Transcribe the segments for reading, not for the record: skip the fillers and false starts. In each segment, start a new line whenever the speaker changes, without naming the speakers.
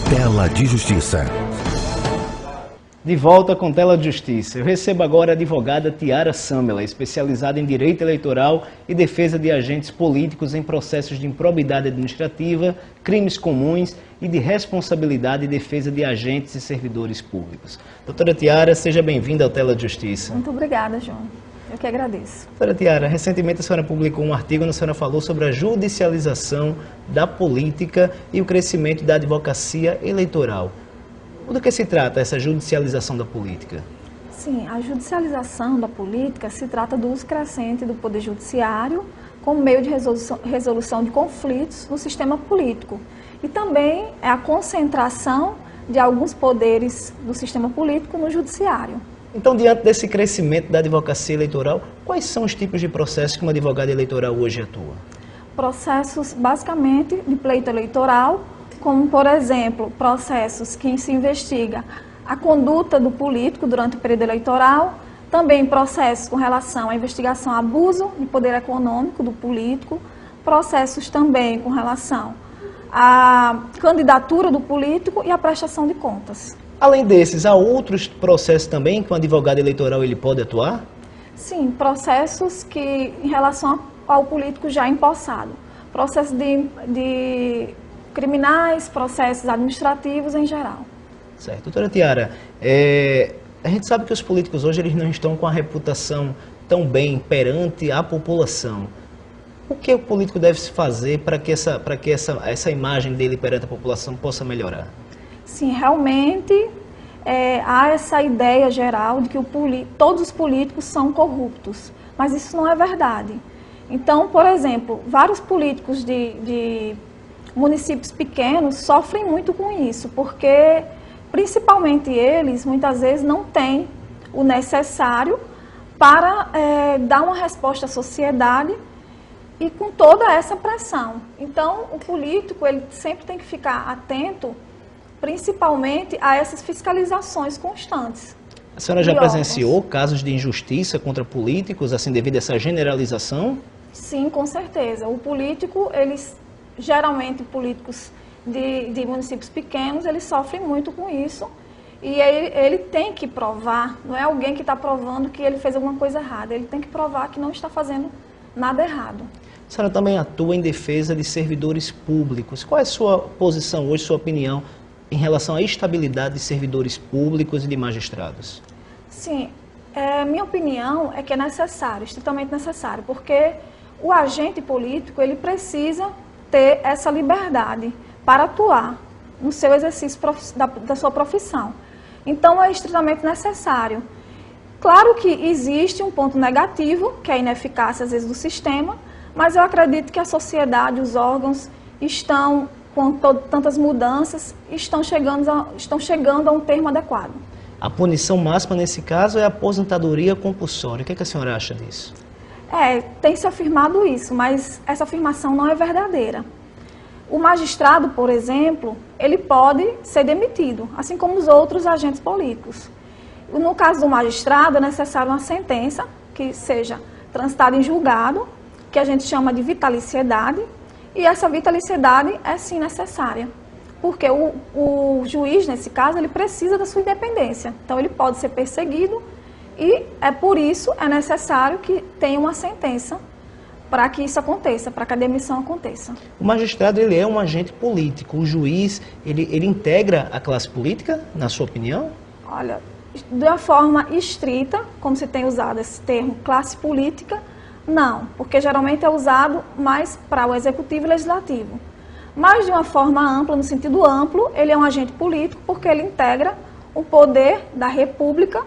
Tela de Justiça.
De volta com Tela de Justiça. Eu recebo agora a advogada Tiara Samela, especializada em Direito Eleitoral e Defesa de Agentes Políticos em processos de improbidade administrativa, crimes comuns e de responsabilidade e defesa de agentes e servidores públicos. Doutora Tiara, seja bem-vinda ao Tela de Justiça.
Muito obrigada, João. Eu que agradeço.
Doutora Tiara, recentemente a senhora publicou um artigo onde a senhora falou sobre a judicialização da política e o crescimento da advocacia eleitoral. Do que se trata essa judicialização da política?
Sim, a judicialização da política se trata do uso crescente do Poder Judiciário como meio de resolução de conflitos no sistema político. E também é a concentração de alguns poderes do sistema político no Judiciário.
Então, diante desse crescimento da advocacia eleitoral, quais são os tipos de processos que uma advogada eleitoral hoje atua?
Processos, basicamente, de pleito eleitoral, como, por exemplo, processos que se investiga a conduta do político durante o período eleitoral, também processos com relação à investigação ao abuso de poder econômico do político, processos também com relação à candidatura do político e à prestação de contas.
Além desses, há outros processos também que um advogado eleitoral ele pode atuar?
Sim, processos que, em relação ao político já empossado. Processos de criminais, processos administrativos em geral.
Certo. Doutora Tiara, a gente sabe que os políticos hoje eles não estão com a reputação tão bem perante a população. O que o político deve se fazer para que essa imagem dele perante a população possa melhorar?
Sim, realmente há essa ideia geral de que todos os políticos são corruptos, mas isso não é verdade. Então, por exemplo, vários políticos de municípios pequenos sofrem muito com isso, porque principalmente eles, muitas vezes, não têm o necessário para dar uma resposta à sociedade e com toda essa pressão. Então, o político ele sempre tem que ficar atento principalmente a essas fiscalizações constantes.
A senhora já presenciou casos de injustiça contra políticos, assim, devido a essa generalização?
Sim, com certeza. O político, geralmente políticos de municípios pequenos, eles sofrem muito com isso. E ele tem que provar, não é alguém que está provando que ele fez alguma coisa errada, ele tem que provar que não está fazendo nada errado.
A senhora também atua em defesa de servidores públicos. Qual é a sua posição hoje, sua opinião, em relação à estabilidade de servidores públicos e de magistrados?
Sim, minha opinião é que é necessário, estritamente necessário, porque o agente político ele precisa ter essa liberdade para atuar no seu exercício da sua profissão. Então, é estritamente necessário. Claro que existe um ponto negativo, que é a ineficácia, às vezes, do sistema, mas eu acredito que a sociedade, os órgãos estão com tantas mudanças, estão chegando a um termo adequado.
A punição máxima nesse caso é a aposentadoria compulsória. O que a senhora acha disso?
Tem se afirmado isso, mas essa afirmação não é verdadeira. O magistrado, por exemplo, ele pode ser demitido, assim como os outros agentes políticos. No caso do magistrado, é necessário uma sentença que seja transitada em julgado, que a gente chama de vitaliciedade, e essa vitaliciedade é sim necessária, porque o juiz, nesse caso, ele precisa da sua independência. Então, ele pode ser perseguido e, por isso, é necessário que tenha uma sentença para que isso aconteça, para que a demissão aconteça.
O magistrado, ele é um agente político. O juiz, ele integra a classe política, na sua opinião?
Olha, de uma forma estrita, como se tem usado esse termo, classe política, não, porque geralmente é usado mais para o executivo e legislativo. Mas de uma forma ampla, no sentido amplo, ele é um agente político porque ele integra o poder da República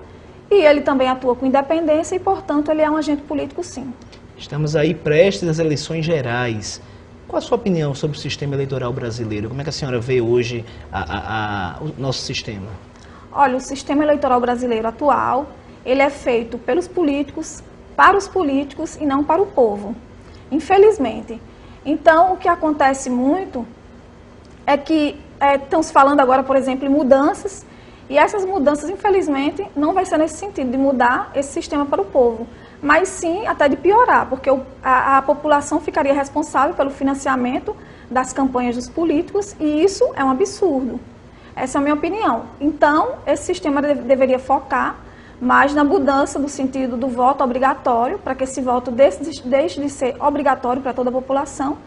e ele também atua com independência e, portanto, ele é um agente político, sim.
Estamos aí prestes às eleições gerais. Qual a sua opinião sobre o sistema eleitoral brasileiro? Como é que a senhora vê hoje o nosso sistema?
Olha, o sistema eleitoral brasileiro atual, ele é feito pelos políticos, para os políticos e não para o povo, infelizmente. Então, o que acontece muito é que estamos falando agora, por exemplo, em mudanças, e essas mudanças, infelizmente, não vai ser nesse sentido de mudar esse sistema para o povo, mas sim até de piorar, porque a população ficaria responsável pelo financiamento das campanhas dos políticos, e isso é um absurdo. Essa é a minha opinião. Então, esse sistema deveria focar mais na mudança do sentido do voto obrigatório, para que esse voto deixe de ser obrigatório para toda a população,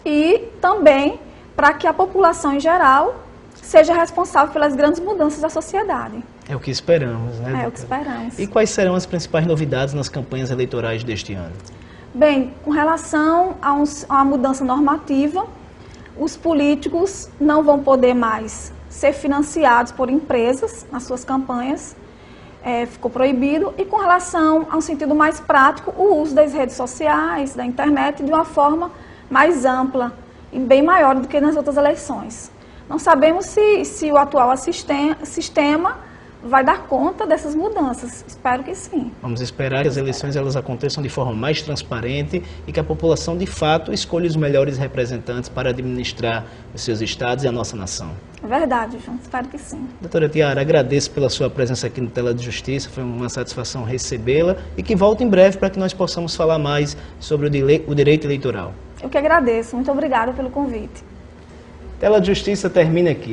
e também para que a população em geral seja responsável pelas grandes mudanças da sociedade.
É o que esperamos, né?
É o que esperamos.
E quais serão as principais novidades nas campanhas eleitorais deste ano?
Bem, com relação a uma mudança normativa, os políticos não vão poder mais ser financiados por empresas nas suas campanhas, ficou proibido. E com relação a um sentido mais prático, o uso das redes sociais, da internet, de uma forma mais ampla e bem maior do que nas outras eleições. Não sabemos se o atual sistema vai dar conta dessas mudanças. Espero que sim.
Vamos esperar que as eleições elas aconteçam de forma mais transparente e que a população, de fato, escolha os melhores representantes para administrar os seus estados e a nossa nação.
É verdade, João. Espero que sim.
Doutora Tiara, agradeço pela sua presença aqui no Tela de Justiça. Foi uma satisfação recebê-la e que volte em breve para que nós possamos falar mais sobre o direito eleitoral.
Eu que agradeço. Muito obrigada pelo convite.
Tela de Justiça termina aqui.